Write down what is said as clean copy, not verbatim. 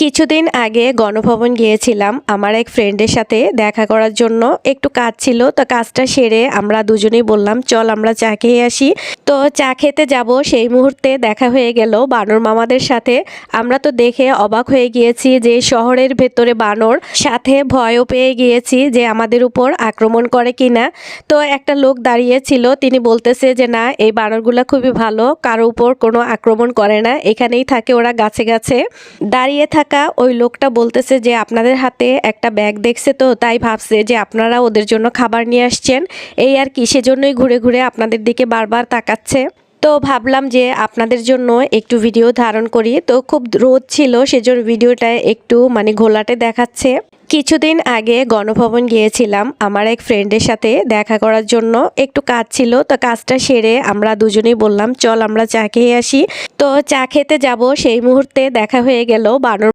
কিছুদিন আগে গণভবন গিয়েছিলাম আমার এক ফ্রেন্ডের সাথে দেখা করার জন্য। একটু কাজ ছিল, তো কাজটা সেরে আমরা দুজনেই বললাম চল আমরা চা খেয়ে আসি। তো চা খেতে যাব, সেই মুহূর্তে দেখা হয়ে গেল বানর মামাদের সাথে। আমরা তো দেখে অবাক হয়ে গিয়েছি যে শহরের ভেতরে বানর, সাথে ভয়ও পেয়ে গিয়েছি যে আমাদের উপর আক্রমণ করে কিনা। তো একটা লোক দাঁড়িয়ে ছিল, তিনি বলতেছে যে না, এই বানরগুলা খুবই ভালো, কারো উপর কোনো আক্রমণ করে না, এখানেই থাকে ওরা গাছে গাছে। দাঁড়িয়ে থাকা ওই লোকটা বলতেছে যে আপনাদের হাতে একটা ব্যাগ দেখছে, তো তাই ভাবছে যে আপনারা ওদের জন্য খাবার নিয়ে আসছেন, এই আর কি, সেজন্যই ঘুরে ঘুরে আপনাদের দিকে বারবার তাকাচ্ছে। তো ভাবলাম যে আপনাদের জন্য একটু ভিডিও ধারণ করি। তো খুব রোদ ছিল, সেজন্য ভিডিওটা একটু ঘোলাটে দেখাচ্ছে। কিছুদিন আগে গণভবন গিয়েছিলাম আমার এক ফ্রেন্ডের সাথে দেখা করার জন্য। একটু কাজ ছিল, তো কাজটা সেরে আমরা দুজনেই বললাম চল আমরা চা খেয়ে আসি। তো চা খেতে যাব, সেই মুহূর্তে দেখা হয়ে গেল বানর